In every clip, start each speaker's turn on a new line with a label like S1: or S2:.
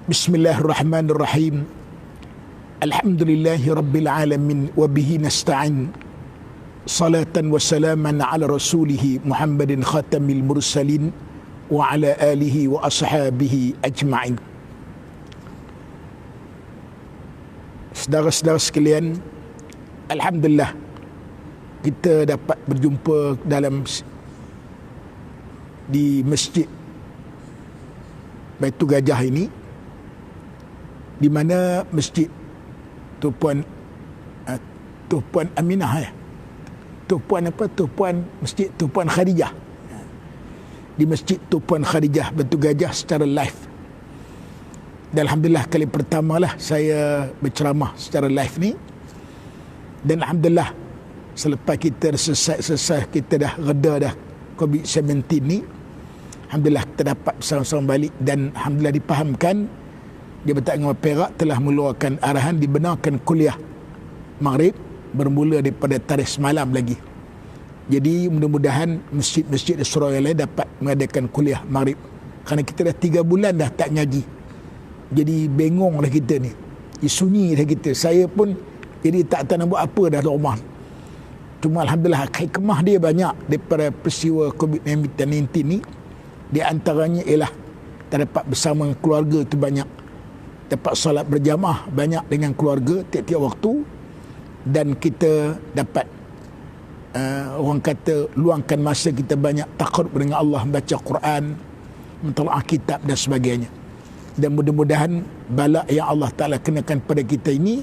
S1: Bismillahirrahmanirrahim. Alhamdulillahi rabbil alamin wa bihi nasta'in. Salatan wa salaman ala rasulih Muhammadin khatamil mursalin wa ala alihi wa ashabihi ajma'in. Saudara-saudara sekalian, alhamdulillah kita dapat berjumpa di Masjid Baitul Gajah ini, di mana masjid Tuan Aminah Masjid Tuan Khadijah, di Masjid Tuan Khadijah Baitul Gajah secara live. Dan alhamdulillah kali pertama lah saya berceramah secara live ni, dan alhamdulillah selepas kita selesai kita dah reda dah COVID-19 ni, alhamdulillah kita dapat bersama-sama balik, dan alhamdulillah dipahamkan Jabatan Agama Perak telah mengeluarkan arahan dibenarkan kuliah Maghrib bermula daripada tarikh semalam lagi. Jadi mudah-mudahan masjid-masjid di Surabaya lain dapat mengadakan kuliah Maghrib, kerana kita dah 3 bulan dah tak ngaji. Jadi bengong dah kita ni, sunyi dah kita. Saya pun jadi tak tahu nak buat apa dah di rumah. Cuma alhamdulillah hikmah dia banyak daripada peristiwa COVID-19 ni. Di antaranya ialah terdapat bersama keluarga tu banyak, dapat solat berjamaah banyak dengan keluarga tiap-tiap waktu, dan kita dapat orang kata luangkan masa kita banyak taqarrub dengan Allah, baca Quran, mentelaah kitab dan sebagainya. Dan mudah-mudahan bala yang Allah Ta'ala kenakan pada kita ini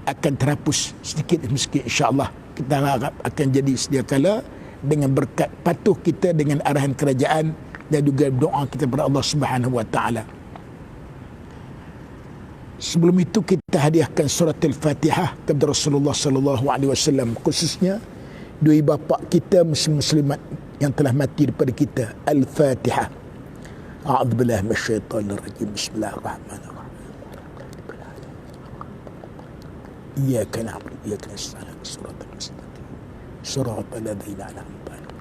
S1: akan terhapus sedikit demi sedikit, insya-Allah. Kita harap akan jadi sedia kala dengan berkat patuh kita dengan arahan kerajaan dan juga doa kita kepada Allah Subhanahu wa taala. Sebelum itu kita hadiahkan surat Al-Fatihah kepada Rasulullah sallallahu alaihi wasallam, khususnya dua bapa kita muslimat yang telah mati daripada kita. Al-Fatihah. A'udzubillahi minasyaitonir rajim. Bismillahirrahmanirrahim. Iyyaka na'budu wa iyyaka nasta'in. Shiratal mustaqim. Shiratal ladzina an'amta 'alaihim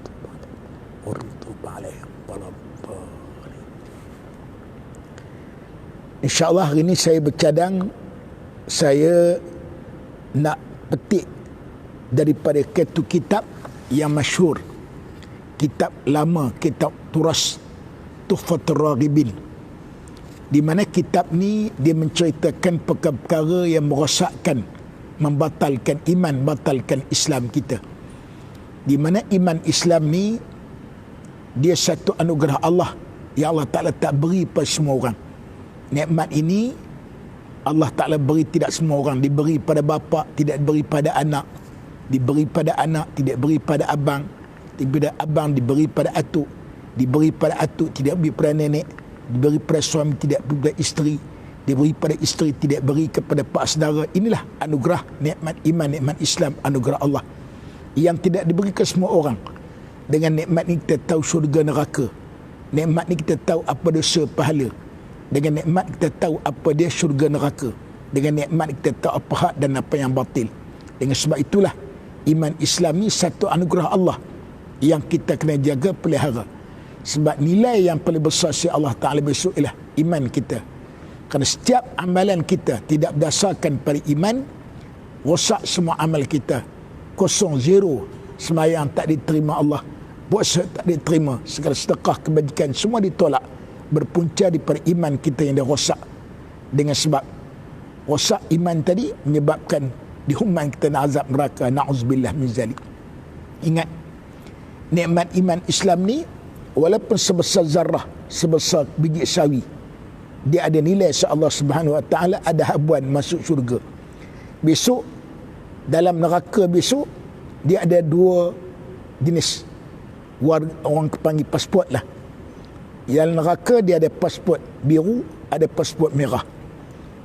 S1: ghairil maghdubi 'alaihim waladdallin. InsyaAllah hari ini saya bercadang, saya nak petik daripada satu kitab yang masyhur, kitab lama, kitab Turas Tuhfatur Raghibin, di mana kitab ni dia menceritakan perkara-perkara yang merosakkan, membatalkan iman, batalkan Islam kita. Di mana iman Islam ni dia satu anugerah Allah yang Allah Ta'ala tak beri pada semua orang. Nikmat ini Allah Ta'ala beri tidak semua orang. Diberi pada bapa, tidak diberi pada anak. Diberi pada anak, tidak beri pada abang. Diberi pada abang, diberi pada atuk. Diberi pada atuk, tidak beri pada nenek. Diberi pada suami, tidak beri pada isteri. Diberi pada isteri, tidak beri kepada pak saudara. Inilah anugerah nikmat iman, nikmat Islam, anugerah Allah yang tidak diberi ke semua orang. Dengan nikmat ini kita tahu syurga neraka. Nikmat ini kita tahu apa dosa pahala. Dengan nikmat kita tahu apa dia syurga neraka. Dengan nikmat kita tahu apa hak dan apa yang batil. Dengan sebab itulah iman Islam ni satu anugerah Allah yang kita kena jaga, pelihara. Sebab nilai yang paling besar si Allah Ta'ala besok ialah iman kita. Kerana setiap amalan kita tidak berdasarkan pada iman, rosak semua amal kita. Kosong, zero. Sembahyang tak diterima Allah, puasa tak diterima, segala sedekah kebajikan semua ditolak, berpunca daripada iman kita yang dah rosak. Dengan sebab rosak iman tadi menyebabkan dihumban kita dengan azab neraka, na'udzubillah min zalik. Ingat, nikmat iman Islam ni walaupun sebesar zarah, sebesar biji sawi, dia ada nilai Allah Subhanahu wa taala, ada habuan masuk syurga. Besok dalam neraka besok dia ada 2 jenis orang panggil pasport lah. Yang neraka dia ada pasport biru, ada pasport merah.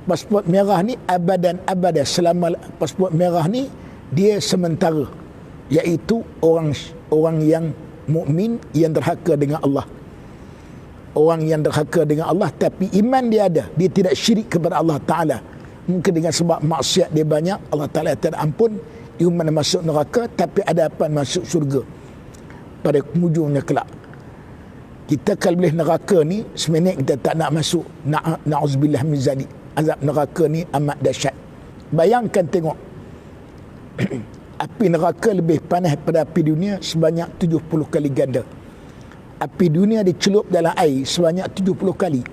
S1: Pasport merah ni abadan abada, selama pasport merah ni dia sementara, iaitu orang yang mukmin yang derhaka dengan Allah. Orang yang derhaka dengan Allah tapi iman dia ada, dia tidak syirik kepada Allah Ta'ala. Mungkin dengan sebab maksiat dia banyak, Allah Ta'ala tak ampun, dia mana masuk neraka, tapi ada apa masuk syurga pada hujungnya kelak. Kita kalau boleh neraka ni seminit kita tak nak masuk. Na'udzubillah min zalik. Azab neraka ni amat dahsyat. Bayangkan tengok api neraka lebih panas daripada api dunia sebanyak 70 kali ganda. Api dunia dicelup dalam air sebanyak 70 kali.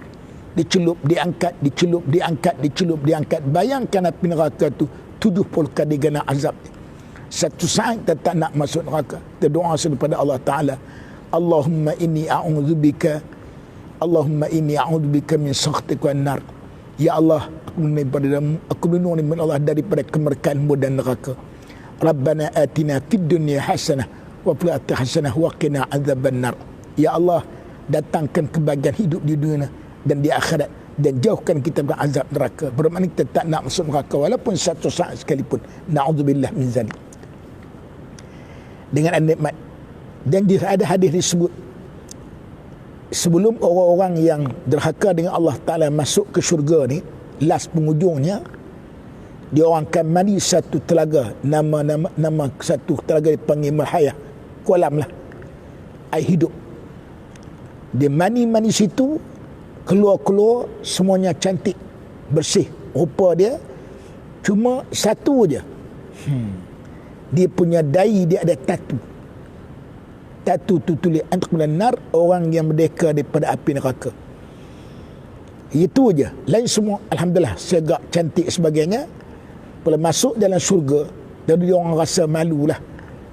S1: Dicelup, diangkat, dicelup, diangkat, dicelup, diangkat. Bayangkan api neraka tu 70 kali ganda azab. Satu saat kita tak nak masuk neraka. Kita doa kepada Allah Ta'ala. Allahumma inni a'udzubika min sakhtika wan nar. Ya Allah, aku berlindung dengan Allah daripada kemurkaan-Mu dan neraka. Rabbana atina fid dunya hasanah wa fil akhirati hasanah wa qina adzaban nar. Ya Allah, datangkan kebahagiaan hidup di dunia dan di akhirat dan jauhkan kita dari azab neraka. Bermakna kita tak nak masuk neraka walaupun satu saat sekalipun. Na'udzubillah min zalik. Dengan nikmat. Dan ada hadis disebut sebelum orang-orang yang derhaka dengan Allah Ta'ala masuk ke syurga ni, last penghujungnya dia orang akan mandi satu telaga, nama satu telaga dipanggil Marhayah, kolam lah air hidup. Dia mandi situ, keluar semuanya cantik, bersih rupa dia, cuma satu je dia punya dahi dia ada tatu tu tulis anqul nar, orang yang merdeka daripada api neraka. Itu aja. Lain semua alhamdulillah segak, cantik sebagainya. Bila masuk dalam syurga, dan dia orang rasa malulah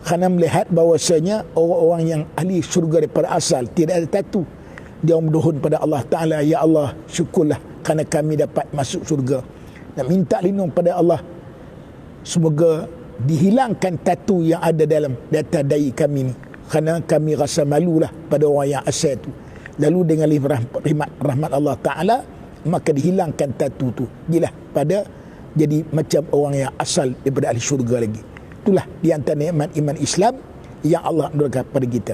S1: kerana melihat bahawasanya orang-orang yang ahli syurga daripada asal tidak ada tatu. Dia berdoa pada Allah Ta'ala, ya Allah, syukurlah kerana kami dapat masuk syurga. Dan minta lindung pada Allah semoga dihilangkan tatu yang ada dalam data dahi kami ni, kerana kami rasa malulah pada orang yang asal tu. Lalu dengan rahmat Allah Ta'ala, maka dihilangkan tatu tu, jelah pada jadi macam orang yang asal daripada ahli syurga lagi. Itulah di antara nikmat iman Islam yang Allah berikan kepada kita.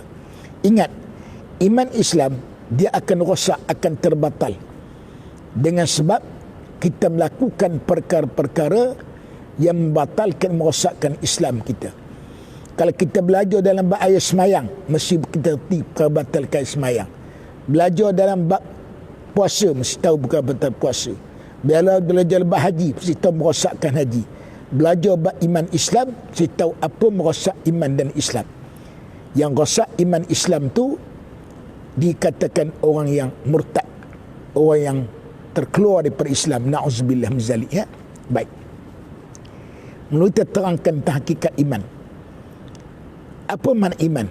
S1: Ingat, iman Islam dia akan rosak, akan terbatal dengan sebab kita melakukan perkara-perkara yang membatalkan, merosakkan Islam kita. Kalau kita belajar dalam bab ayat semayang, mesti kita batalkan semayang. Belajar dalam bab puasa, mesti tahu bukan batal puasa. Belajar bab haji, mesti tahu merosakkan haji. Belajar bab iman Islam, mesti tahu apa merosak iman dan Islam. Yang rosak iman Islam tu dikatakan orang yang murtad, orang yang terkeluar daripada Islam. Na'udzubillah min zalik, ya. Baik. Menurut kita terangkan tentang hakikat iman. Apa makna iman?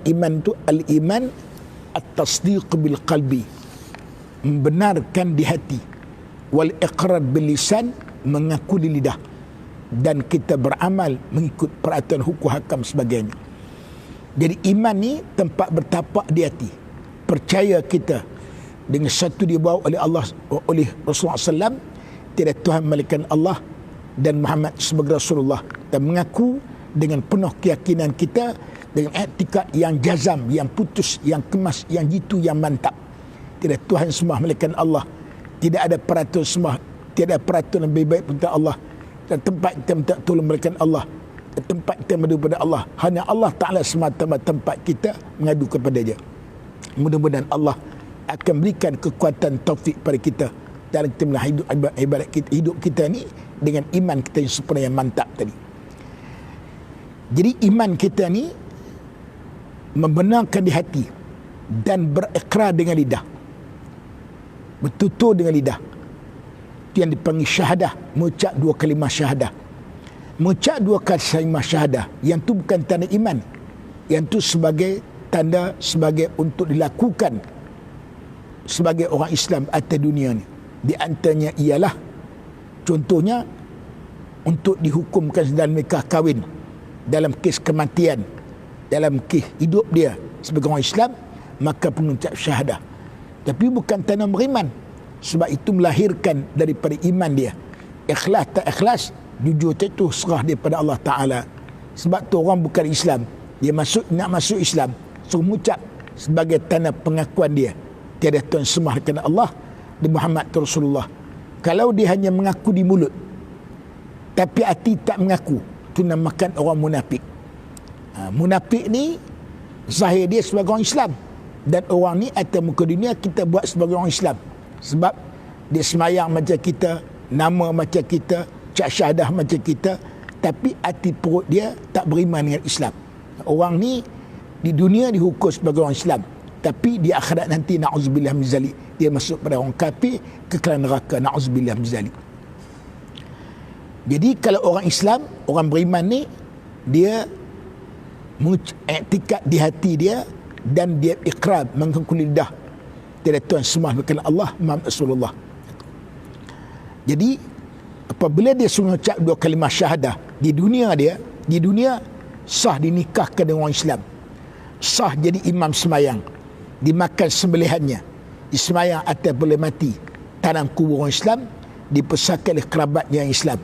S1: Iman tu al-iman at-tasdiq bil qalbi, membenarkan di hati, wal iqrar bil lisan, mengaku di lidah, dan kita beramal mengikut peraturan hukum hakam sebagainya. Jadi iman ni tempat bertapak di hati. Percaya kita dengan satu dibawa oleh Allah, oleh Rasulullah SAW, tidak Tuhan melainkan Allah dan Muhammad sebagai Rasulullah, dan mengaku dengan penuh keyakinan kita dengan i'tikad yang jazam, yang putus, yang kemas, yang jitu, yang mantap. Tidak Tuhan sembah melainkan Allah. Tidak ada peraturan sembah, tidak ada peraturan lebih baik daripada Allah. Dan tempat kita minta tolong melainkan Allah. Dan tempat kita mengadu kepada Allah. Hanya Allah Ta'ala semata-mata tempat kita mengadu kepada Dia. Mudah-mudahan Allah akan berikan kekuatan taufik pada kita dalam kita ibadat kita, hidup kita ni dengan iman kita yang sempurna, yang mantap tadi. Jadi iman kita ni membenarkan di hati dan berikrar dengan lidah, bertutur dengan lidah. Itu yang dipanggil syahadah, mengucap dua kalimah syahadah. Mengucap dua kalimah syahadah, yang tu bukan tanda iman, yang tu sebagai tanda, sebagai untuk dilakukan sebagai orang Islam atas dunia ni. Di antaranya ialah, contohnya untuk dihukumkan dalam nikah kahwin, dalam kes kematian, dalam kes hidup dia sebagai orang Islam, maka pengucap syahadah. Tapi bukan tanda beriman, sebab itu melahirkan daripada iman dia. Ikhlas tak ikhlas, jujur tak itu serah daripada Allah Ta'ala. Sebab tu orang bukan Islam, dia nak masuk Islam, so mengucap sebagai tanda pengakuan dia tiada Tuhan sembah kerana Allah dan Muhammad Rasulullah. Kalau dia hanya mengaku di mulut tapi hati tak mengaku, itu namakan orang munafik. Munafik ni zahir dia sebagai orang Islam, Dan orang ni atas muka dunia kita buat sebagai orang Islam. Sebab dia semayang macam kita, nama macam kita, cak syahadah macam kita, tapi hati perut dia tak beriman dengan Islam. Orang ni di dunia dihukum sebagai orang Islam, tapi di akhirat nanti na'udzubillah min zalik, dia masuk pada orang kafir, kekal neraka, na'udzubillah min zalik. Jadi kalau orang Islam, orang beriman ni, dia mengiktikad di hati dia dan dia ikrar mengaku lidah tiada Tuhan semua bukan Allah, Muhammad Rasulullah. Jadi apabila dia mengucap dua kalimah syahadah di dunia sah dinikahkan dengan orang Islam, sah jadi imam semayang, dimakan sembelihannya, disemayang atas boleh mati tanam kubur orang Islam, dipesahkan oleh kerabatnya yang Islam.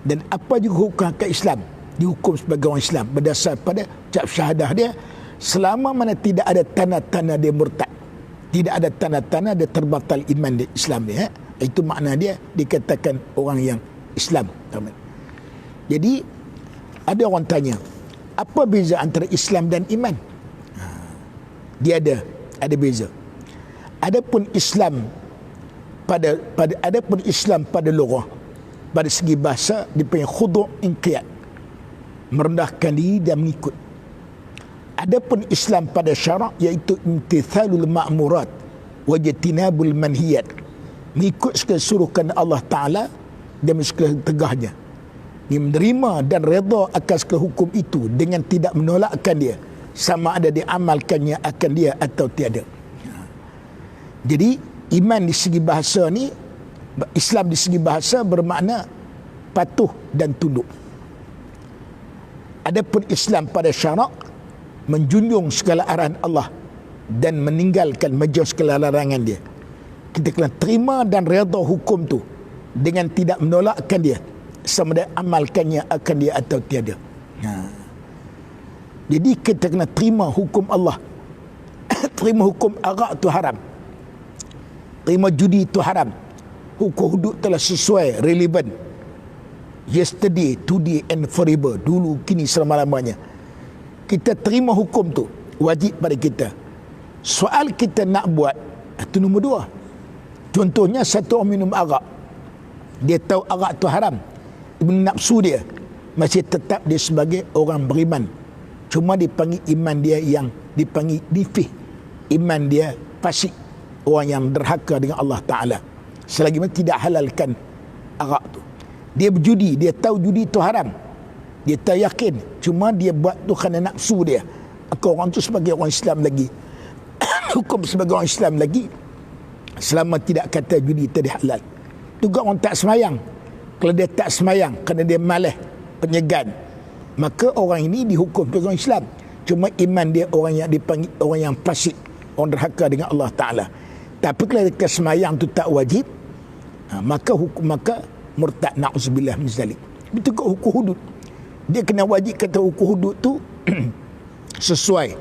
S1: Dan apa juga hukum hak Islam, dihukum sebagai orang Islam berdasar pada ucap syahadah dia, selama mana tidak ada tanda-tanda dia murtad, tidak ada tanda-tanda dia terbatal iman dia, Islam dia. Itu makna dia dikatakan orang yang Islam. Jadi ada orang tanya, apa beza antara Islam dan iman? Dia ada beza. Adapun Islam pada lughah, pada segi bahasa dipanggil khudu' inqiyad, merendahkan diri dan mengikut. Adapun Islam pada syarak iaitu imtithalul ma'murat wa ijtinabul manhiyat, mengikut segala suruhan Allah Ta'ala dan segala tegahnya. Dia menerima dan redha akan segala hukum itu dengan tidak menolakkan dia, sama ada diamalkannya akan dia atau tiada. Jadi iman di segi bahasa ni, Islam di segi bahasa bermakna patuh dan tunduk. Adapun Islam pada syarak menjunjung segala arahan Allah dan meninggalkan menjauh segala larangan dia. Kita kena terima dan redha hukum tu dengan tidak menolakkan dia, sama ada amalkannya akan dia atau tiada. Jadi kita kena terima hukum Allah. Terima hukum arak tu haram, terima judi tu haram, hukum hudud telah sesuai, relevan, yesterday, today and forever, dulu, kini, selama-lamanya. Kita terima hukum tu, wajib pada kita. Soal kita nak buat, itu nombor dua. Contohnya satu orang minum arak, dia tahu arak tu haram, nafsu dia masih tetap dia sebagai orang beriman, cuma dipanggil iman dia yang dipanggil difih, iman dia fasik, orang yang derhaka dengan Allah Ta'ala, selagi mana tidak halalkan arak tu. Dia berjudi, dia tahu judi tu haram, dia tak yakin, cuma dia buat tu kerana nafsu dia. Maka orang tu sebagai orang Islam lagi hukum sebagai orang Islam lagi, selama tidak kata judi tadi halal. Juga orang tak semayang, kalau dia tak semayang kerana dia malas, penyegan, maka orang ini dihukum sebagai orang Islam, cuma iman dia orang yang dipanggil orang yang fasik, orang derhaka dengan Allah Ta'ala. Tapi kalau dia semayang tu tak wajib, maka murtad, na'udzubillah min zalik. Betul ke hukum hudud? Dia kena wajib kata hukum hudud tu sesuai,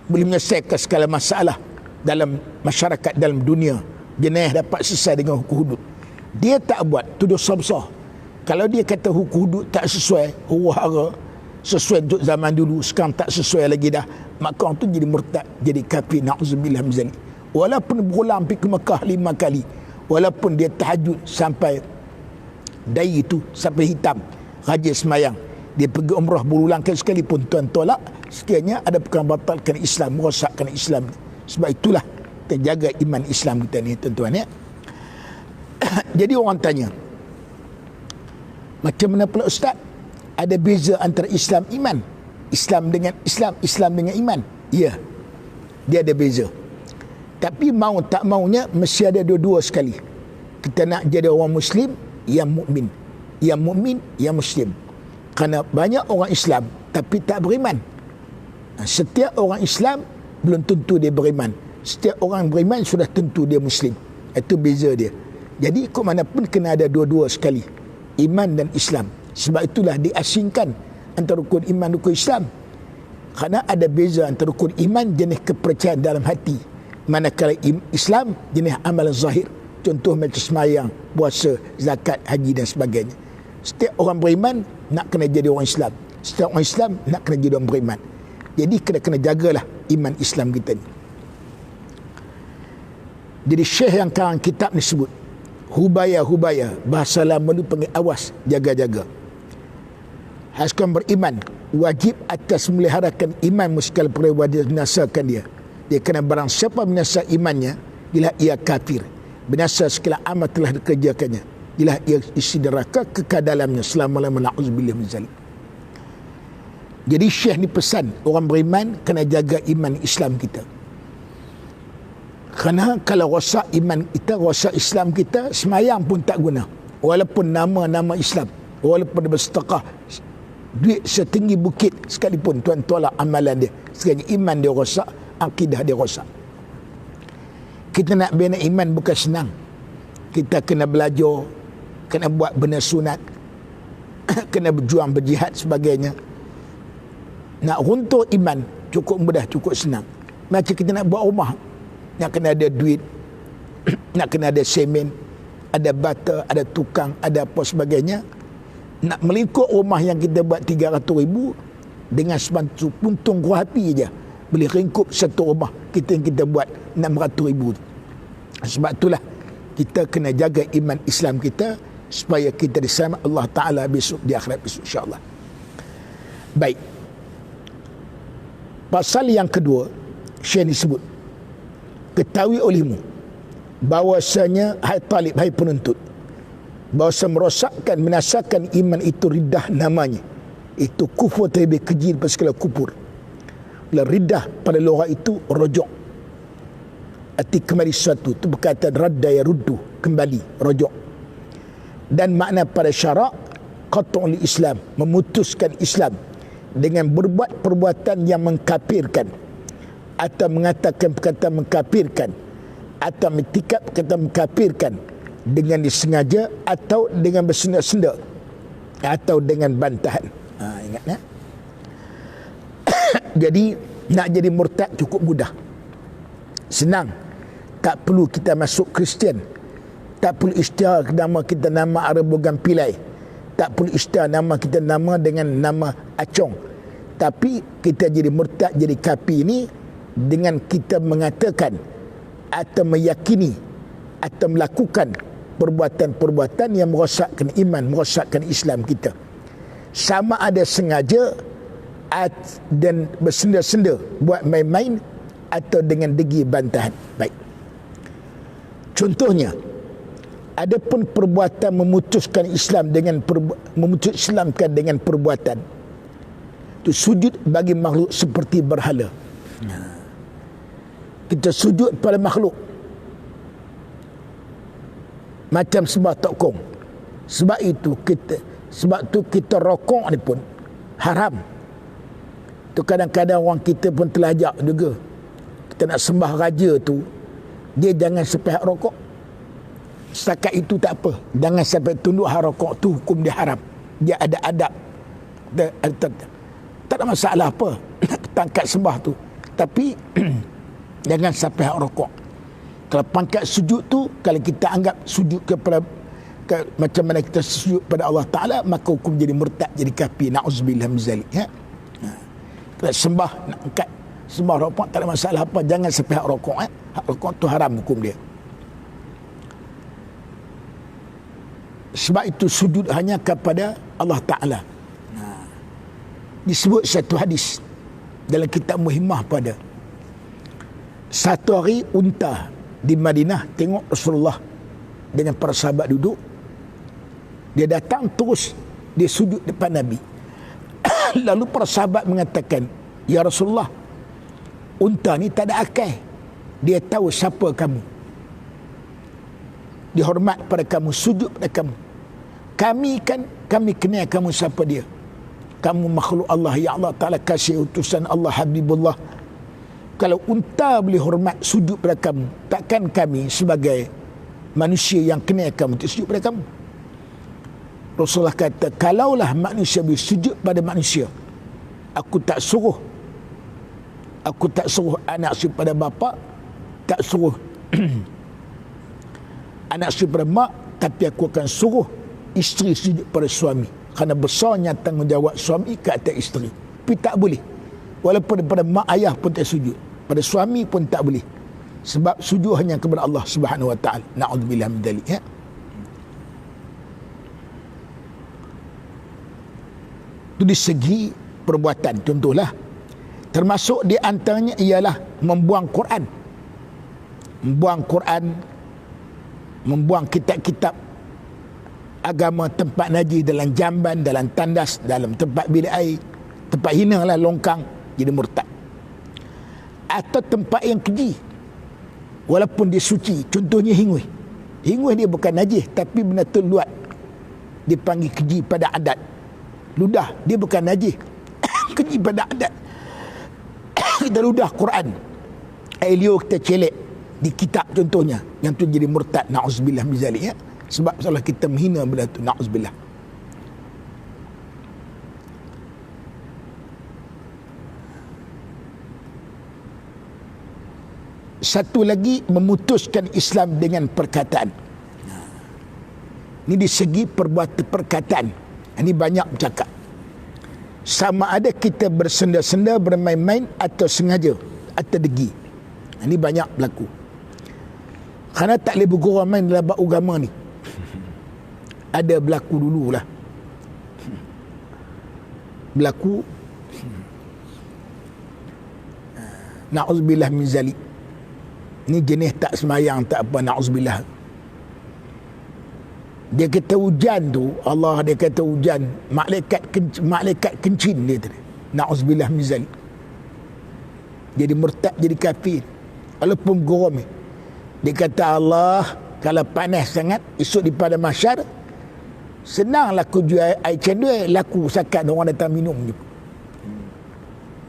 S1: boleh menyelesaikan segala masalah dalam masyarakat, dalam dunia, jenayah dapat selesai dengan hukum hudud. Dia tak buat, tu dosa besar. Kalau dia kata hukum hudud tak sesuai, huru-hara, sesuai untuk zaman dulu, sekarang tak sesuai lagi dah, maka orang tu jadi murtad, jadi kafir, na'udzubillah min zalik. Walaupun berulang pergi ke Mekah 5 kali, walaupun dia tahajud sampai dai itu sampai hitam, rajin semayang, dia pergi umrah berulang kali sekalipun tuan tolak, sekiranya ada perkara batalkan Islam, merosakkan Islam. Sebab itulah terjaga iman Islam kita ni, tuan-tuan ya. Jadi orang tanya, macam mana pula Ustaz, ada beza antara Islam iman, Islam dengan Islam, Islam dengan iman? Ya, dia ada beza. Tapi mau tak maunya mesti ada dua-dua sekali. Kita nak jadi orang Muslim yang mukmin, yang Muslim. Kerana banyak orang Islam tapi tak beriman. Setiap orang Islam belum tentu dia beriman. Setiap orang beriman sudah tentu dia Muslim. Itu beza dia. Jadi kok mana pun kena ada dua-dua sekali, iman dan Islam. Sebab itulah diasingkan antara rukun iman, rukun Islam. Kerana ada beza antara rukun iman, jenis kepercayaan dalam hati, manakala Islam jenis amalan zahir, contoh macam semayang, puasa, zakat, haji dan sebagainya. Setiap orang beriman nak kena jadi orang Islam, setiap orang Islam nak kena jadi orang beriman. Jadi kena jagalah iman Islam kita ni. Jadi syekh yang karang kitab ni sebut hubaya, bahasa lama ni panggil awas, jaga-jaga. Haskan beriman wajib atas meliharakan iman muskal perwajib binasakan dia. Dia kena barang siapa binasa imannya, bila ia kafir, binasa segala amal telah dikerjakannya, bila ia isi neraka kekal dalamnya selama-lamanya, na'udzubillah min zalik. Jadi syekh ni pesan orang beriman kena jaga iman Islam kita. Kerana kalau rosak iman kita, rosak Islam kita, semayang pun tak guna. Walaupun nama Islam, walaupun dia bersedekah duit setinggi bukit sekalipun, Tuhan tolak amalan dia. Sekali iman dia rosak, akidah dia rosak. Kita nak bina iman bukan senang. Kita kena belajar, kena buat benda sunat, kena berjuang, berjihad sebagainya. Nak runtuh iman cukup mudah, cukup senang. Macam kita nak buat rumah, nak kena ada duit, nak kena ada semen, ada bata, ada tukang, ada apa sebagainya. Nak melingkup rumah yang kita buat 300,000 dengan sebantu puntung kuah api je, boleh ringkup satu rumah kita yang kita buat 600,000. Sebab itulah kita kena jaga iman Islam kita supaya kita diselamat Allah Ta'ala besok di akhirat besok, insyaAllah. Baik, pasal yang kedua Syekh disebut, ketahui olehmu bahawasanya hai talib, hai penuntut, bahawa merosakkan, menasakan iman itu riddah namanya. Itu kufur terlebih keji daripada segala kufur. Bila riddah pada lughat itu rojok, arti kembali sesuatu, itu berkaitan radda ya ruddu, kembali, rojok. Dan makna pada syarak qat'ul Islam, memutuskan Islam dengan berbuat perbuatan yang mengkafirkan, atau mengatakan perkataan mengkafirkan, atau mertikap perkataan mengkafirkan dengan disengaja atau dengan bersenda-senda atau dengan bantahan. Ingat ya? Jadi nak jadi murtad cukup mudah, senang. Tak perlu kita masuk Kristian, tak perlu isytihar nama kita nama Arabogan Pilai, tak perlu isytihar nama kita nama dengan nama Acong. Tapi kita jadi murtad, jadi kafir ini dengan kita mengatakan atau meyakini atau melakukan perbuatan-perbuatan yang merosakkan iman, merosakkan Islam kita. Sama ada sengaja dan bersenda-senda, buat main-main, atau dengan degi bantahan. Baik. Contohnya, adapun perbuatan memutuskan Islam dengan memutus Islamkan dengan perbuatan itu sujud bagi makhluk seperti berhala. Kita sujud pada makhluk macam sembah tokong. Sebab itu kita rokok ni pun haram. Tu kadang-kadang orang kita pun telajak juga. Kita nak sembah raja tu, dia jangan sepihak rokok. Setakat itu tak apa, jangan sampai tunduk hak rokok tu, hukum dia haram. Dia ada adab. Tak ada masalah apa tangkat sembah tu, tapi jangan sampai hak rokok. Kalau pangkat sujud tu, kalau kita anggap sujud kepada macam mana kita sujud pada Allah Ta'ala, maka hukum jadi murtad, jadi kafir. Na'udzubillah min zalik. Kalau sembah, nak angkat sembah rokok, tak ada masalah apa, jangan sampai hak rokok. Hak rokok tu haram hukum dia. Sebab itu sujud hanya kepada Allah Ta'ala. Disebut satu hadis dalam kitab Muhimmah pada satu hari unta di Madinah tengok Rasulullah dengan para sahabat duduk, dia datang terus dia sujud depan Nabi. Lalu para sahabat mengatakan, ya Rasulullah, unta ni tak ada akal, dia tahu siapa kamu, dia hormat pada kamu, sujud pada kamu. Kami kenal kamu siapa dia, kamu makhluk Allah, ya Allah Ta'ala kasih utusan Allah, Habibullah. Kalau unta boleh hormat sujud pada kamu, takkan kami sebagai manusia yang kenal kamu untuk sujud pada kamu? Rasulullah kata, kalaulah manusia boleh sujud pada manusia, aku tak suruh anak sujud pada bapa, tak suruh anak sujud pada mak, tapi aku akan suruh isteri sujud pada suami, kerana besarnya tanggungjawab suami ke atas isteri. Tapi tak boleh, walaupun pada mak ayah pun tak sujud, pada suami pun tak boleh. sebab sujud hanya kepada Allah Subhanahu wa taala. Na'udzubillah min dzalik, ya. Itu di segi perbuatan. Contohlah, termasuk di antaranya ialah membuang Quran. Membuang Quran, membuang kitab-kitab agama tempat najis, dalam jamban, dalam tandas, dalam tempat bilik air, tempat hina lah, longkang, jadi murtad. Atau tempat yang keji, walaupun dia suci, contohnya hingui. Hingui dia bukan najis, tapi benda tu luat, dipanggil keji pada adat. Ludah dia bukan najis, keji pada adat. Kita ludah Quran, air liur kita celek di kitab contohnya, yang tu jadi murtad. Na'udzubillah min zalik, ya. Sebab salah kita menghina benda tu. Na'udzubillah. Satu lagi, memutuskan Islam dengan perkataan. Ini di segi perbuatan perkataan. Ini banyak bercakap. Sama ada kita bersenda-senda, bermain-main, atau sengaja, atau degi. Ini banyak berlaku. Kerana tak boleh bergurau main dalam bab agama ni. Ada berlaku dululah. Berlaku. Na'udzubillah min zalik. Ini jenis tak semayang, tak apa, na'udzubillah. Dia kata hujan tu, Allah dia kata hujan, malaikat kencin dia tadi. Na'udzubillah min zalik. Jadi murtad, jadi kafir. Walaupun geram. Dia kata Allah, kalau panas sangat, esok di pada mahsyar, senang laku jual air cendol, laku sakat orang datang minum je.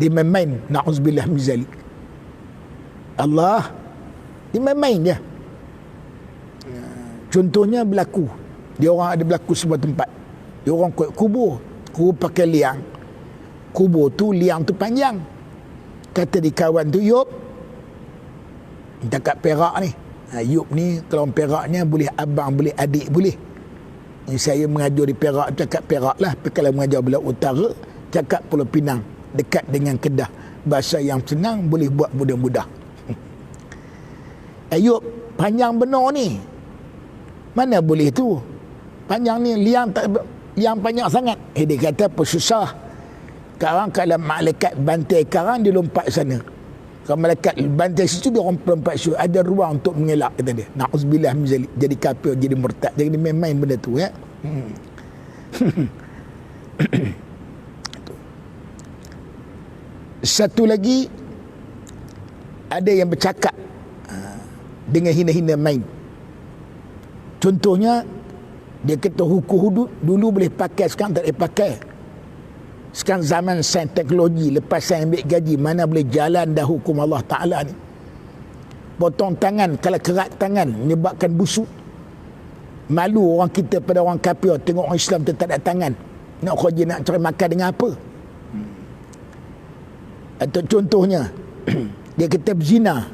S1: Dia main-main, na'udzubillah min zalik. Allah, dia main-main je. Contohnya berlaku, dia orang ada berlaku sebuah tempat, dia orang kubur pakai liang. Kubur tu, liang tu panjang. Kata di kawan tu, Yop, cakap Perak ni, Yop ni kalau orang Peraknya boleh abang, boleh adik, boleh. Saya mengajar di Perak, cakap Perak lah. Tapi kalau mengajar belah utara, cakap Pulau Pinang, dekat dengan Kedah. Bahasa yang senang, boleh buat mudah-mudah. Ayub, panjang benar ni, mana boleh tu? Panjang ni, liang panjang sangat. Dia kata apa susah. Sekarang kalau malaikat bantai karang, dia lompat sana. Kalau malaikat bantai situ, dia orang lompat situ. Ada ruang untuk mengelak, kata dia. Na'udzubillah min zalik. Jadi kafir, jadi murtad. Jadi main-main benda tu, ya. Satu lagi, ada yang bercakap dengan hina-hina main. Contohnya, dia kata hukum hudud dulu boleh pakai, sekarang tak boleh pakai. Sekarang zaman sains teknologi, lepas saya ambil gaji, mana boleh jalan dah hukum Allah Ta'ala ni. Potong tangan, kalau kerat tangan menyebabkan busuk. Malu orang kita pada orang kafir, tengok orang Islam tu tak ada tangan. Nak kerja, nak cari makan dengan apa? Atau contohnya, dia kata berzina,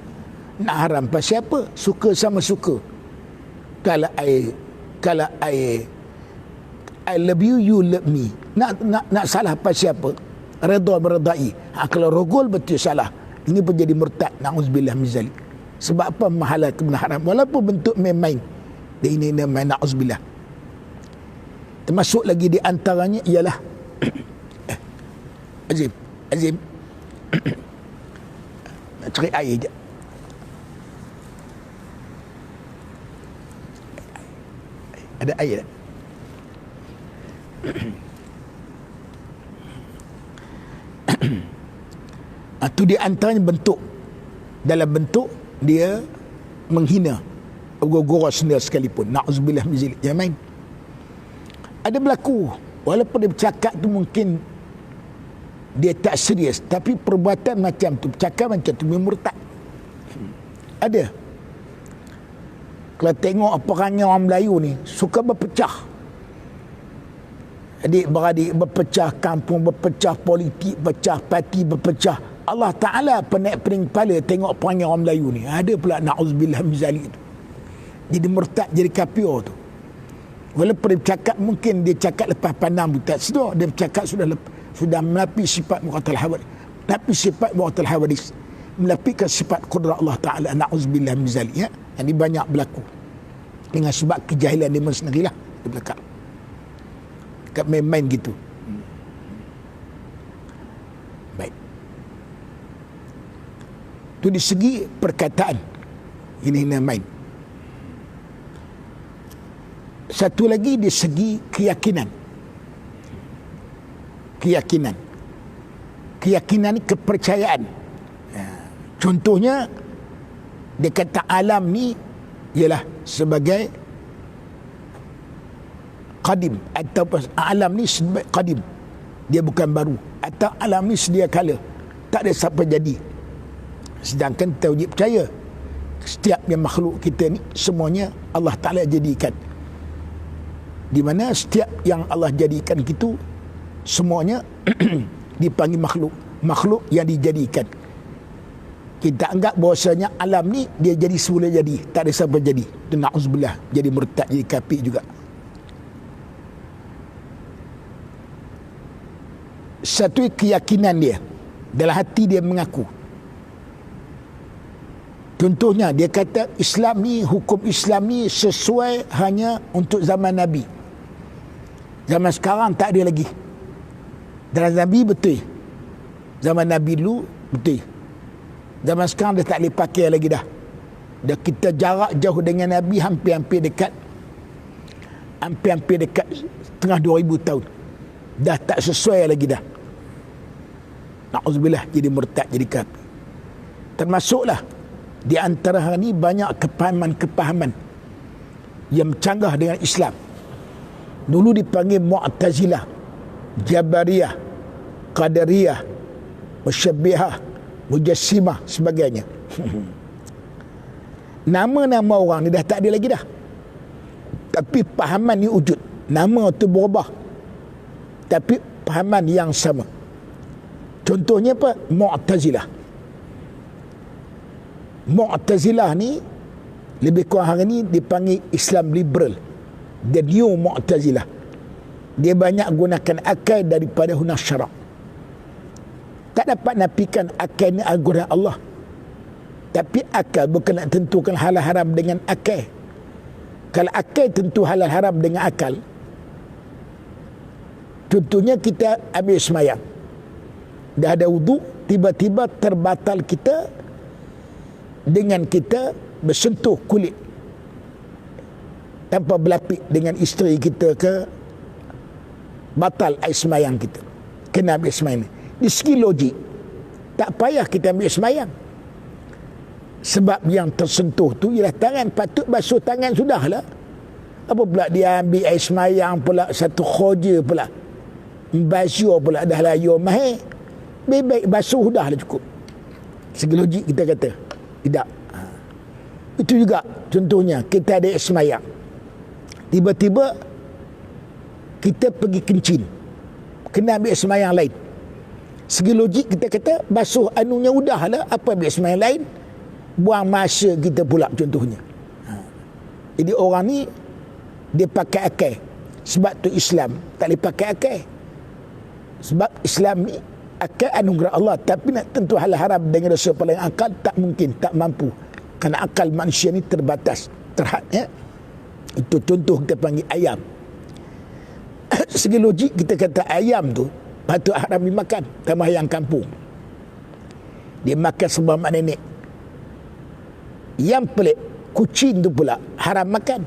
S1: nak haram pasal apa? Suka sama suka. Kalau I love you, you love me. Nak salah pasal apa? Redha meredai. Kalau rogol betul salah. Ini pun jadi murtad. Na'udzubillah min zalik. Sebab apa? Mahala benda haram. Walaupun bentuk main-main. Dia ini main, na'udzubillah. Termasuk lagi di antaranya ialah Azim. Nak cari air je. Ada air tak? Itu di antaranya bentuk. Dalam bentuk dia menghina goro sendiri sekalipun. Na'udzubillah min zalik. Jangan main. Ada berlaku, walaupun dia bercakap tu mungkin dia tak serius, tapi perbuatan macam tu, bercakap macam tu, murtad. Ada. Kalau tengok perangai orang Melayu ni, suka berpecah. Adik-beradik berpecah, kampung berpecah, politik berpecah, parti berpecah. Allah Ta'ala pening kepala tengok perangai orang Melayu ni. Ada pula na'udzubillah min zalik tu. Jadi murtad, jadi kafir tu. Walaupun dia bercakap, mungkin dia cakap lepas pandang tak sedar. Dia bercakap sudah melapis sifat muqatal hawadis. Tapi sifat muqatal hawadis. menafikan sifat qudrat Allah Ta'ala. Na'udzubillah min zalik, ya. Yang ini banyak berlaku dengan sebab kejahilan dia sendirilah di belakang. Kat main-main gitu. Baik. Itu di segi perkataan. Ini main. Satu lagi di segi keyakinan. Keyakinan ni kepercayaan. Contohnya dia kata alam ni ialah sebagai qadim, atau alam ni sebagai qadim, dia bukan baru, atau alam ni sedia kala, tak ada siapa jadi. Sedangkan kita wajib percaya setiap yang makhluk kita ni semuanya Allah Ta'ala jadikan, di mana setiap yang Allah jadikan itu semuanya dipanggil makhluk yang dijadikan. Kita anggap bahawasanya alam ni dia jadi semula jadi, tak ada siapa jadi. Itu na'udzubillah, jadi murtad, jadi kafir juga. Satu keyakinan dia, dalam hati dia mengaku. Contohnya dia kata Islam ni, hukum Islam ni sesuai hanya untuk zaman Nabi. Zaman sekarang tak ada lagi. Dalam Nabi betul, zaman Nabi dulu betul, zaman sekarang dah tak boleh pakai lagi dah. Dah kita jarak jauh dengan Nabi hampir-hampir dekat setengah 2000 tahun. Dah tak sesuai lagi dah. Na'udzubillah, jadi murtad, jadi kafir. Termasuklah di antara hal ni banyak kepahaman yang bercanggah dengan Islam. Dulu dipanggil Mu'tazilah, Jabariyah, Qadariyah, Musyabbihah, Mujassimah, sebagainya. Nama-nama orang ni dah tak ada lagi dah. Tapi pahaman ni wujud. Nama tu berubah, tapi pahaman yang sama. Contohnya apa? Mu'tazilah. Mu'tazilah ni lebih kurang hari ni dipanggil Islam liberal. The new Mu'tazilah. Dia banyak gunakan akal daripada hunas syarak. Tak dapat nafikan akal ni al-Quran Allah. Tapi akal bukan nak tentukan halal haram dengan akal. Kalau akal tentu halal haram dengan akal, contohnya kita ambil semayang, dah ada wudu, tiba-tiba terbatal kita dengan kita bersentuh kulit tanpa berlapik dengan isteri kita ke, batal air semayang kita, kena ambil semayang. Di segi logik tak payah kita ambil semayang, sebab yang tersentuh tu ialah tangan, patut basuh tangan sudahlah. Apa pula dia ambil air semayang pula, satu khoja pula, basuh pula, dah layu mahir. Baik-baik basuh dah lah cukup. Segi logik kita kata tidak. Itu juga contohnya kita ada air semayang, tiba-tiba kita pergi kencing, kena ambil semayang lain. Segi logik kita kata basuh anunya udahlah, apa ambil semayang lain, buang masa kita pula contohnya. Jadi orang ni dia pakai akal. Sebab tu Islam tak boleh pakai akal. Sebab Islam ni akal anugerah Allah, tapi nak tentu halal haram dengan dosa paling akal tak mungkin, tak mampu. Kerana akal manusia ni terbatas, terhad, ya. Itu contoh kita panggil ayam. Segi logik kita kata ayam tu patut haram dimakan, tambah ayam kampung. Dia makan sebab mak nenek. Yang pelik, kucing tu pula haram makan.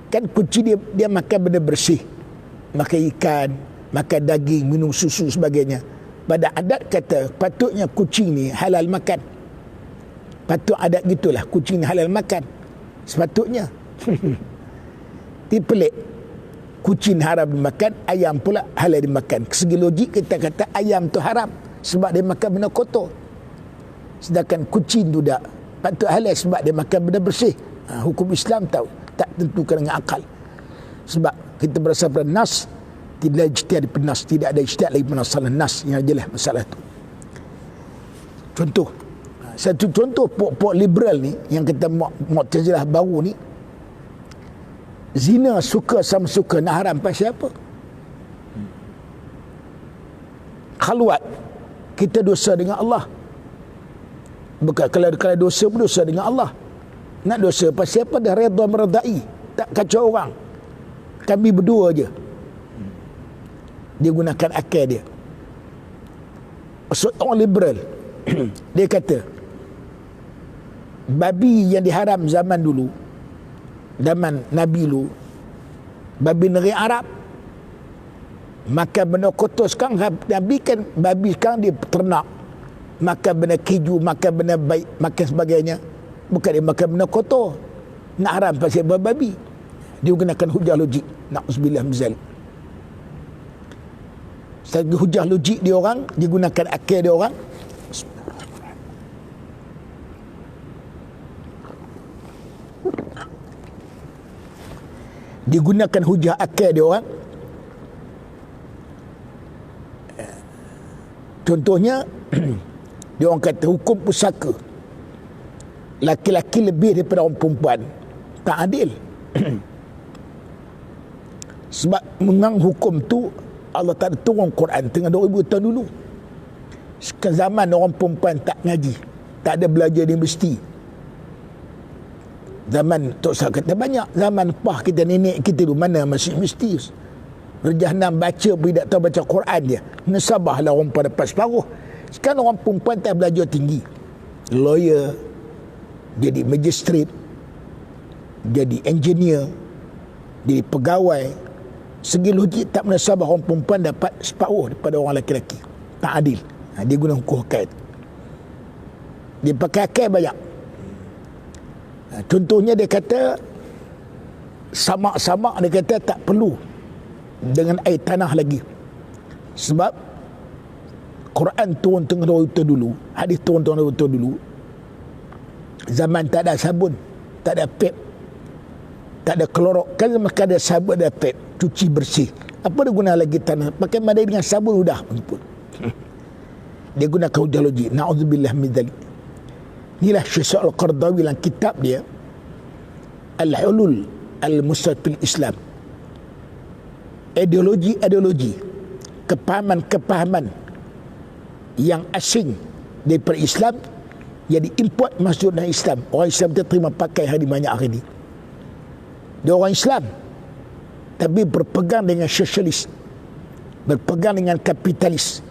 S1: Kan kucing dia makan benda bersih, makan ikan, makan daging, minum susu sebagainya. Pada adat kata patutnya kucing ni halal makan. Patut adat gitulah, kucing ni halal makan sepatutnya. Dia pelik, kucing haram dimakan, ayam pula halal dimakan. Segi logik kita kata ayam tu haram sebab dia makan benda kotor, sedangkan kucing tu tak, patut halal sebab dia makan benda bersih. Hukum Islam tahu tak tentukan dengan akal, sebab kita berdasarkan nas, tidak ijtihad di nas, tidak ada ijtihad lagi masalah nas yang jelas masalah tu. Contoh, satu contoh pokok liberal ni yang kita Mu'tazilah baru ni, zina suka sama suka, nak haram pasal apa? Khalwat, kita dosa dengan Allah. Bukan kalau dosa berdosa dengan Allah. Nak dosa pasal apa? Dah redha meredai, tak kacau orang. Kami berdua je. Dia gunakan akal dia. Orang liberal dia kata babi yang diharam zaman dulu, zaman Nabi dulu, babi negeri Arab, makan benda kotor. Sekarang Nabi kan babi sekarang dia ternak, makan benda keju, makan benda baik, makan sebagainya. Bukan dia makan benda kotor. Nak haram pasal babi. Dia gunakan hujah logik. Na'udzubillah min zalik. Satu hujah logik dia orang, dia gunakan akal dia orang. Dia gunakan hujah akal dia orang. Contohnya dia orang kata hukum pusaka, laki-laki lebih daripada orang perempuan, tak adil. Sebab memang hukum tu Allah tak ada turun Quran tengah 2000 tahun dulu. Sekarang zaman orang perempuan tak ngaji, tak ada belajar di universiti. Zaman Tok Sah kata banyak. Zaman pah kita, nenek kita dulu, mana masih mesti Rejah 6 baca pun tak tahu baca Quran dia. Nasabahlah orang pada dapat separuh. Sekarang orang perempuan tak belajar tinggi, lawyer, jadi magistrate, jadi engineer, jadi pegawai. Segi logik tak menasabah orang perempuan dapat separuh daripada orang lelaki. Tak adil. Dia guna hukum akal. Dia pakai akal banyak. Contohnya dia kata samak-samak, dia kata tak perlu dengan air tanah lagi. Sebab Quran turun tengah 20 tahun dulu, hadis turun tengah 20 tahun dulu. Zaman tak ada sabun, tak ada pep, tak ada klorok. Kan maka ada sabun, ada pep, cuci bersih. Apa dia guna lagi tanah? Pakai mandi dengan sabun sudah pun. Dia guna hujah logik. Na'udzubillah min dzalik. Inilah Syekh Al-Qardawi dalam kitab dia Al-Hulul Al-Mustad fil Islam. Ideologi, kepahaman yang asing daripada Islam jadi import masuk dalam Islam. Orang Islam kita terima pakai hari banyak hari ni. Dia orang Islam tapi berpegang dengan sosialis, berpegang dengan kapitalis,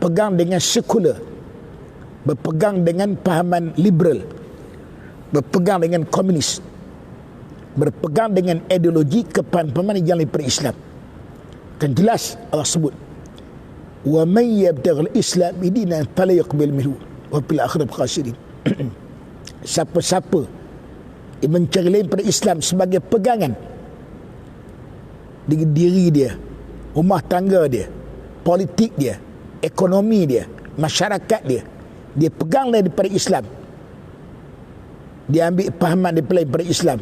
S1: pegang dengan sekular, berpegang dengan pahaman liberal, berpegang dengan komunis, berpegang dengan ideologi kepahaman yang daripada Islam. Kan jelas Allah sebut, wa man yabtaghil islam dinan fala yuqbal minhu wa fil akhirati khasirin. Siapa-siapa yang mencari lain pada Islam sebagai pegangan diri dia, rumah tangga dia, politik dia, ekonomi dia, masyarakat dia pegang daripada Islam, dia ambil pahaman daripada Islam,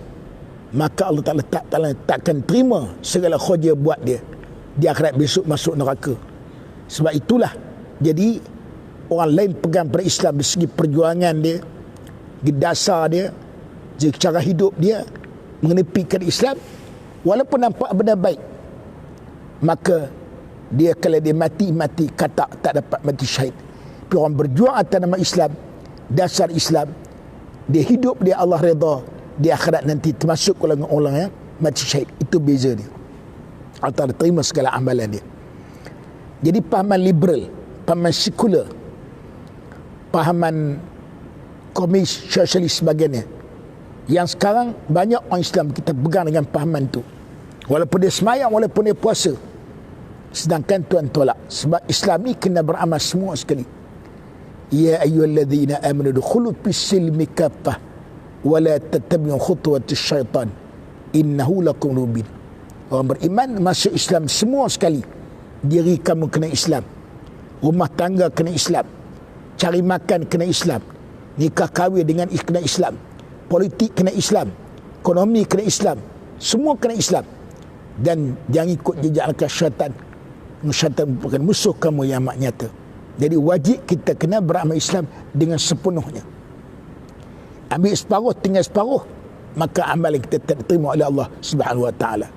S1: maka Allah Ta'ala takkan terima segala khurja buat dia di akhirat besok masuk neraka. Sebab itulah jadi orang lain pegang pada Islam dari segi perjuangan dia, di dasar dia, dari cara hidup dia mengenepikan Islam, walaupun nampak benda baik, maka dia kalau dia mati kata tak dapat mati syahid. Tapi orang berjuang atas nama Islam, dasar Islam, dia hidup dia Allah redha, di akhirat nanti termasuk golongan orang yang mati syahid. Itu beza dia. Allah terima segala amalan dia. Jadi pahaman liberal, pahaman sekular, pahaman komunis, sosialis sebagainya, yang sekarang banyak orang Islam kita pegang dengan pahaman tu, walaupun dia semayang, walaupun dia puasa. Sedangkan Tuhan tolak. Sebab Islam ni kena beramal semua sekali. Ya ayyuhalladzina amanu dukhulu fis-silmi kaffah wa la tattabi'u khutuwatis syaitan innahu lakum mubin. Orang beriman masuk Islam semua sekali. Diri kamu kena Islam, rumah tangga kena Islam, cari makan kena Islam, nikah kahwin dengan kena Islam, politik kena Islam, ekonomi kena Islam, semua kena Islam. Dan jangan ikut jejak langkah syaitan. Syaitan merupakan musuh kamu yang amat nyata. Jadi wajib kita kena beramal Islam dengan sepenuhnya. Ambil separuh, tinggal separuh, maka amal yang kita tak terima oleh Allah Subhanahu Wa Taala.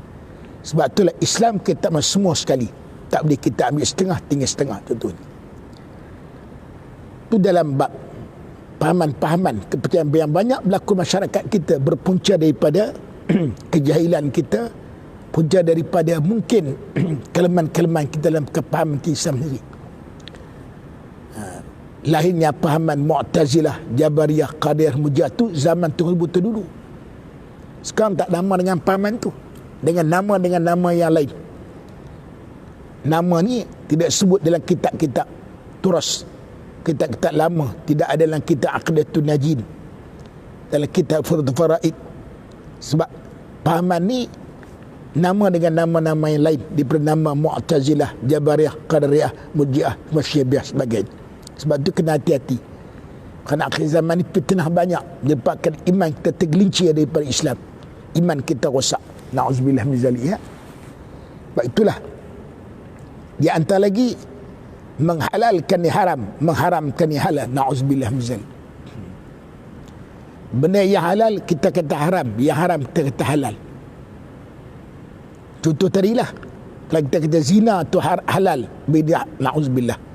S1: Sebab itulah Islam kita semua sekali. Tak boleh kita ambil setengah, tinggal setengah. Contohnya itu dalam bab pahaman-pahaman kepercayaan yang banyak berlaku masyarakat kita berpunca daripada kejahilan kita, punca daripada mungkin kelemahan-kelemahan kita dalam kepahaman Islam sendiri. Lahirnya pahaman Mu'tazilah, Jabariyah, Qadiriyah, Murji'ah tu zaman tersebut dulu. Sekarang tak nama dengan pahaman tu, dengan nama yang lain. Nama ni tidak sebut dalam kitab-kitab turas, kitab-kitab lama, tidak ada dalam kitab Aqidatun Najin, dalam kitab Fardhu Faraid. Sebab pahaman ni nama dengan nama-nama yang lain, daripada nama Mu'tazilah, Jabariyah, Qadiriyah, Murji'ah, Syiah sebagainya. Sebab tu kena hati-hati, kerana akhir zaman ni fitnah banyak, menyebabkan iman kita tergelincir daripada Islam, iman kita rosak. Na'udzubillah min zalik, ya. Sebab itulah di antara lagi menghalalkan ni haram, mengharamkan ni halal. Na'udzubillah min zalik. Benda yang halal kita kata haram, yang haram kita kata halal. Contoh tadilah, kalau kita kata zina tu halal, bid'ah, na'udzubillah.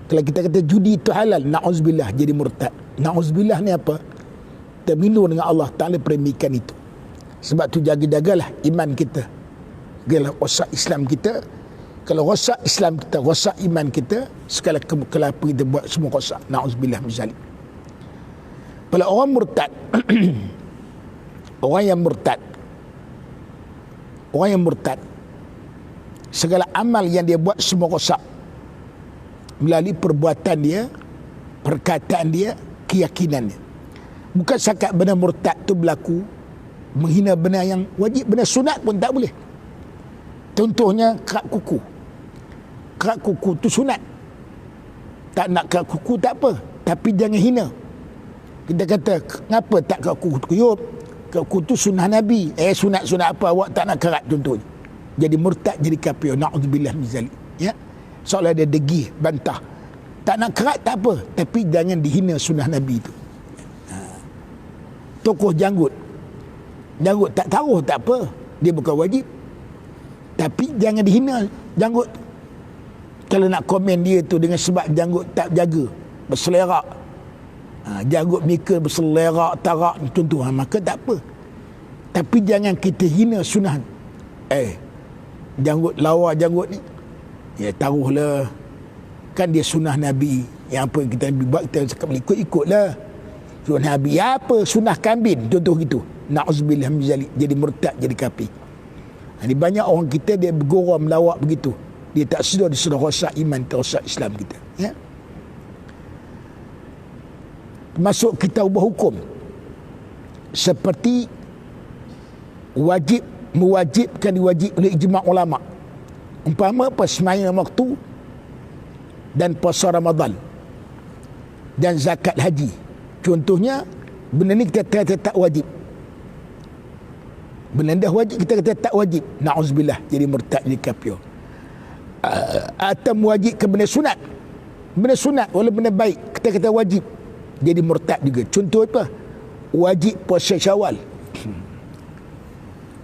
S1: Kalau kita kata judi itu halal, na'udzubillah, jadi murtad. Na'udzubillah ni apa? Terminum dengan Allah Ta'ala peremikan itu. Sebab tu jaga-jagalah iman kita, jagalah rosak Islam kita. Kalau rosak Islam kita, rosak iman kita, segala kelapa kita buat semua rosak. Na'udzubillah min zalik. Kalau orang murtad orang yang murtad, segala amal yang dia buat semua rosak melalui perbuatan dia, perkataan dia, keyakinan dia. Bukan sakat benda murtad tu berlaku menghina benda yang wajib, benda sunat pun tak boleh. Contohnya kerak kuku. Kerak kuku tu sunat. Tak nak kerak kuku tak apa, tapi jangan hina. Kita kata, kenapa tak kerak kuku kuyup? Kerak kuku tu sunnah Nabi. Sunat-sunat apa awak tak nak kerak, contohnya. Jadi murtad, jadi kafir. Na'udzubillah min zalik. Ya. Seolah dia degih, bantah. Tak nak kerat tak apa, tapi jangan dihina sunnah Nabi itu. Tokoh janggut tak taruh tak apa, dia bukan wajib, tapi jangan dihina janggut. Kalau nak komen dia tu dengan sebab janggut tak jaga, berselerak, janggut mereka berselerak, tarak, contoh, maka tak apa. Tapi jangan kita hina sunnah. Janggut lawa janggut ni, ya taruhlah, kan dia sunnah Nabi. Yang apa kita buat, kita cakap ikut-ikutlah sunnah Nabi. Apa sunnah kambing, contoh gitu. Na'udzubillah min zalik, jadi murtad, jadi kafir. Ini banyak orang kita dia bergurau melawak begitu, dia tak sedar, dia sudah rosak iman, rosak Islam kita, ya. Masuk kita ubah hukum seperti wajib, mewajibkan, diwajib oleh ijma' ulama'. Umpama apa, sembahyang waktu dan puasa Ramadan dan zakat haji. Contohnya benda ni kita kata tak wajib, benda dah wajib kita kata tak wajib. Na'udzubillah, jadi murtad, jadi kafir. Atau mewajibkan benda sunat, benda sunat walaupun benda baik kita kata wajib, jadi murtad juga. Contoh apa? Wajib puasa Syawal,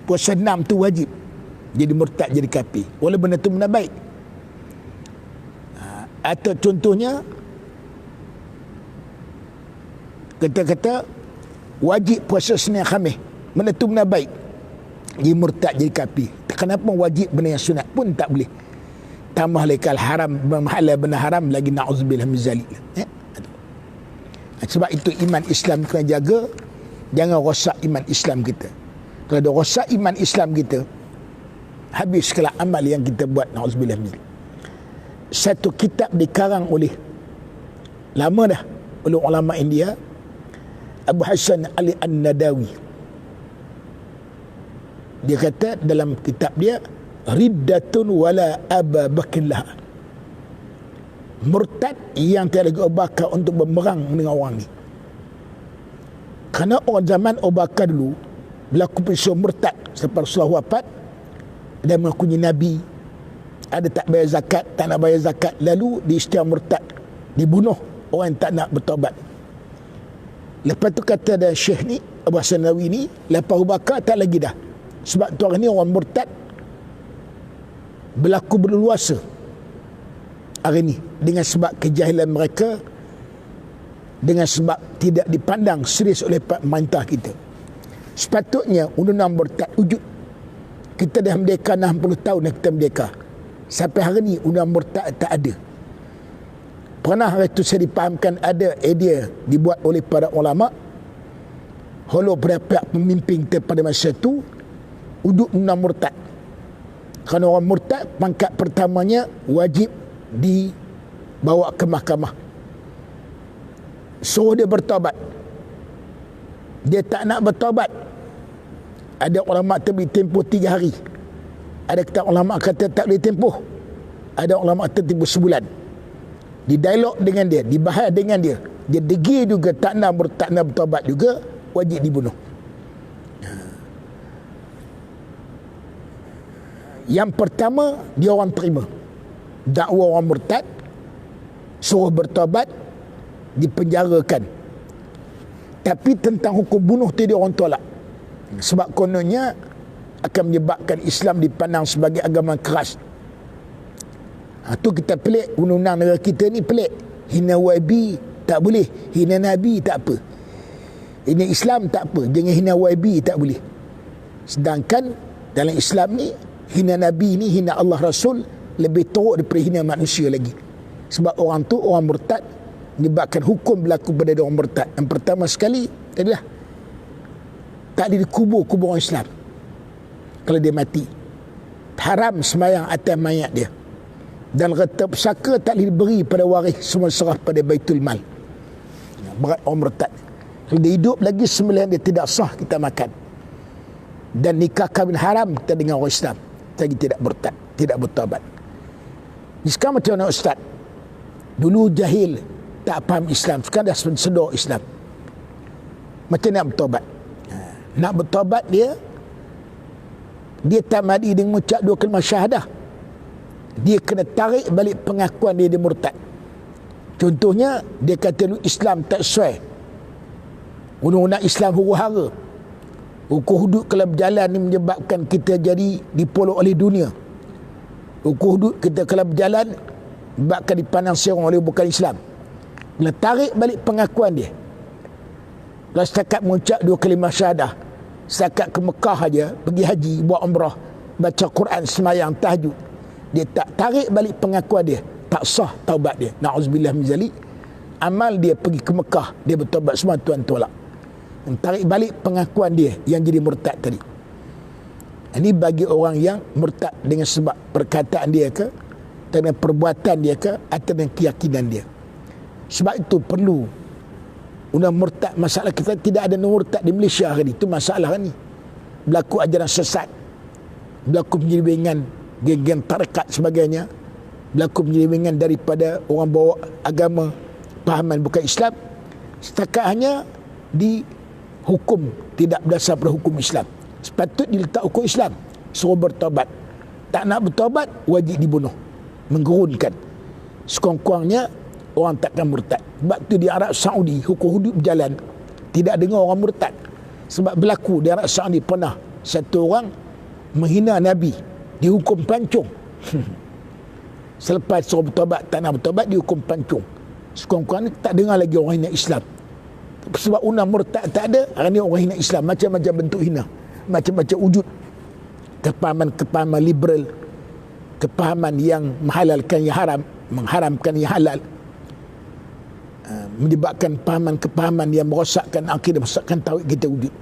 S1: puasa 6 tu wajib, jadi murtad, jadi kafir walaupun benda tu benda baik. Atau contohnya kita kata wajib puasa Senin Khamis, benda tu benda baik, jadi murtad, jadi kafir. Kenapa wajib benda yang sunat pun tak boleh? Tambah lagi haram, halal benda haram lagi, na'udzubillah min zalik, ya? Sebab itu iman Islam kena jaga, jangan rosak iman Islam kita. Kalau ada rosak iman Islam kita, habis segala amal yang kita buat. Na'udzubillah min zalik. Satu kitab dikarang oleh, lama dah, oleh ulama India, Abu Hasan Ali An-Nadawi. Dia kata dalam kitab dia, riddatun wala Aba Bakr laha, murtad yang tiada lagi Abu Bakar untuk berperang dengan orang ni. Kerana orang zaman Abu Bakar dulu berlaku peristiwa murtad selepas Rasulullah wafat dan mengakui Nabi, ada tak bayar zakat, tak nak bayar zakat, lalu diisytihar murtad, dibunuh orang yang tak nak bertaubat. Lepas tu kata ada Syekh ni, Abu Hasan Nawawi ni, lepas Abu Bakar tak lagi dah. Sebab tu orang ni orang murtad berlaku berleluasa hari ni dengan sebab kejahilan mereka, dengan sebab tidak dipandang serius oleh pemerintah kita. Sepatutnya undang-undang murtad wujud. Kita dah merdeka 60 tahun dah kita merdeka. Sampai hari ni undang-undang murtad tak ada. Pernah hari itu saya dipahamkan ada idea dibuat oleh para ulama, holo pihak pemimpin kita pada masa itu, wujud undang murtad. Kerana orang murtad pangkat pertamanya wajib dibawa ke mahkamah, suruh dia bertaubat. Dia tak nak bertaubat, ada ulama beri tempoh 3 hari, ada kata ulama kata tak boleh tempoh, ada ulama kata tempoh sebulan. Di dialog dengan dia, dibahas dengan dia, dia degil juga tak nak bertaubat juga, wajib dibunuh. Yang pertama, dia orang terima dakwa orang murtad, suruh bertaubat, dipenjarakan. Tapi tentang hukum bunuh tu dia orang tolak. Sebab kononnya akan menyebabkan Islam dipandang sebagai agama keras. Tu kita pelik, undang-undang negara kita ni pelik. Hina YB tak boleh, hina Nabi tak apa, hina Islam tak apa, jangan hina YB tak boleh. Sedangkan dalam Islam ni, hina Nabi ni, hina Allah Rasul lebih teruk daripada hina manusia lagi. Sebab orang tu, orang murtad, menyebabkan hukum berlaku pada orang murtad. Yang pertama sekali adalah tak boleh dikubur orang Islam kalau dia mati. Haram sembahyang atas mayat dia. Dan harta pusaka tak boleh diberi pada waris, semua serah pada Baitul Mal. Berat orang murtad. Kalau dia hidup lagi, sembelihan dia tidak sah kita makan. Dan nikah kahwin haram kita dengan orang Islam lagi tidak murtad, tidak bertaubat. Sekarang macam mana Ustaz? Dulu jahil, tak faham Islam, sekarang dah sedar Islam. Macam nak bertaubat? Nak bertaubat dia tak mandi dengan mengucap 2 kalimah syahadah. Dia kena tarik balik pengakuan dia murtad. Contohnya, dia kata Islam tak sesuai, undang-undang Islam huru-hara, hukum hudud kalau berjalan ni menyebabkan kita jadi dipolok oleh dunia. Hukum hudud kita kalau berjalan menyebabkan dipandang serong oleh bukan Islam. Bila tarik balik pengakuan dia, kalau setakat mengucap 2 kalimah syahadah, setakat ke Mekah aja, pergi haji, buat umrah, baca Quran, semayang, tahajud, dia tak tarik balik pengakuan dia, tak sah taubat dia. Na'udzubillah min zalik. Amal dia pergi ke Mekah, dia bertaubat, semua Tuhan tolak. Tarik balik pengakuan dia yang jadi murtad tadi. Ini bagi orang yang murtad dengan sebab perkataan dia ke, dengan perbuatan dia ke, atau dengan keyakinan dia. Sebab itu perlu undang murtad. Masalah kita tidak ada murtad di Malaysia hari ini. Itu masalah ni. Berlaku ajaran sesat, berlaku penyelewengan geng-geng tarekat sebagainya, berlaku penyelewengan daripada orang bawa agama pahaman bukan Islam, setakat hanya dihukum tidak berdasar pada hukum Islam. Sepatut diletak hukum Islam, suruh bertaubat. Tak nak bertaubat, wajib dibunuh, menggerunkan. Sekurang-kurangnya orang takkan murtad. Sebab tu di Arab Saudi hukum hudud berjalan, tidak dengar orang murtad. Sebab berlaku di Arab Saudi pernah satu orang menghina Nabi, dihukum pancung. Selepas suruh bertaubat, tak nak bertaubat, dihukum pancung. Sekurang-kurangnya tak dengar lagi orang hina Islam. Sebab undang murtad tak ada, hari ni orang hina Islam, macam-macam bentuk hina, macam-macam wujud. Kepahaman liberal, kepahaman yang menghalalkan yang haram, mengharamkan yang halal, menyebabkan kepahaman yang merosakkan akidah, merosakkan tauhid kita wujud.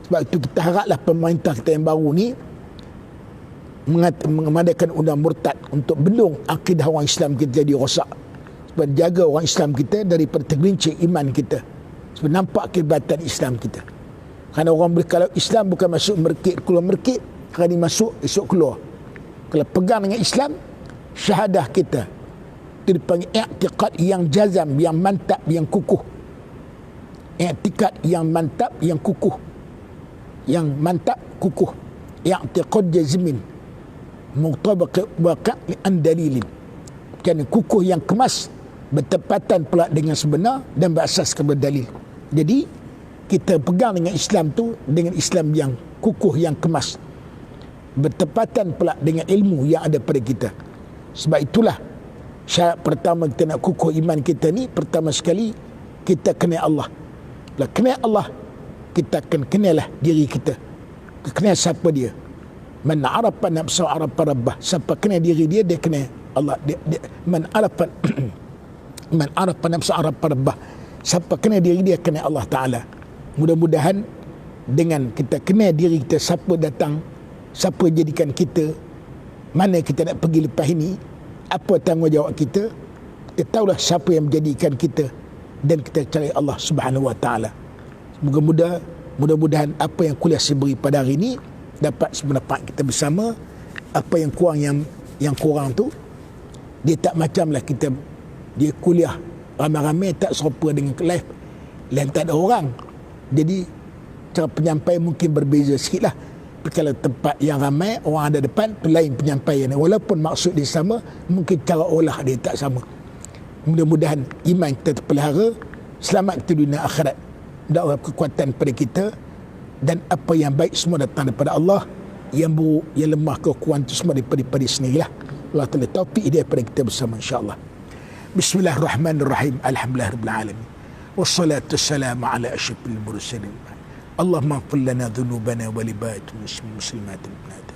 S1: Sebab itu kita haraplah pemerintah kita yang baru ni mengadakan undang murtad untuk bendung akidah orang Islam kita jadi rosak, sebab jaga orang Islam kita daripada tergelincir iman kita, sebab nampak kehebatan Islam kita. Kerana orang boleh, kalau Islam bukan masuk merkit keluar merkit, hari ni masuk esok keluar. Kalau pegang dengan Islam, syahadah kita itu dipanggil i'tiqad yang jazam, yang mantap, yang kukuh. I'tiqad yang mantap, yang kukuh, yang mantap, kukuh. I'tiqad jazmin mutabaq waqi' an dalilin, kan kukuh yang kemas, bertepatan pula dengan sebenar dan berasaskan berdalil. Jadi kita pegang dengan Islam tu dengan Islam yang kukuh, yang kemas, bertepatan pula dengan ilmu yang ada pada kita. Sebab itulah syarat pertama kita nak kukuh iman kita ni, pertama sekali kita kenal Allah. Bila kenal Allah, kita akan kenal diri kita. Kenal siapa dia. Man arafa nafsa arafa rabbah. Siapa kenal diri dia, dia kenal Allah. Man arafa nafsa arafa rabbah. Siapa kenal diri dia, kenal Allah Ta'ala. Mudah-mudahan dengan kita kenal diri kita, siapa datang, siapa jadikan kita, mana kita nak pergi lepas ini, apa tanggungjawab kita, kita tahulah siapa yang menjadikan kita, dan kita cari Allah Subhanahu Wa Ta'ala. Mudah-mudahan apa yang kuliah saya beri pada hari ini dapat sependapat kita bersama. Apa yang kurang, yang kurang tu, dia tak macamlah kita dia kuliah ramai-ramai tak serupa dengan live lain, tak ada orang, jadi cara penyampaian mungkin berbeza sikit lah. Tapi kalau tempat yang ramai, orang ada depan, tu lain penyampaian. Walaupun maksud dia sama, mungkin cara olah dia tak sama. Mudah-mudahan iman kita terpelihara, selamat kita dunia akhirat, dakwah kekuatan pada kita, dan apa yang baik semua datang daripada Allah, yang buruk, yang lemah, kekuatan itu semua daripada sendirilah. Allah Ta'ala taufik daripada kita bersama, insyaAllah. Bismillahirrahmanirrahim. Alhamdulillahirabbil alamin. Wassalatu wassalamu ala asyrafil mursalin. Allahumma ighfir lana dhunubana wa li muslimatil mu'minat.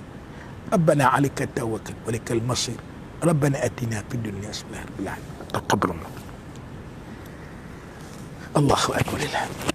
S1: Rabbana 'alaika tawakkal wa ilaikal masir. Rabbana atina fid dunya hasanah wa fil akhirati hasanah. Taqabbal. Allahu akbar.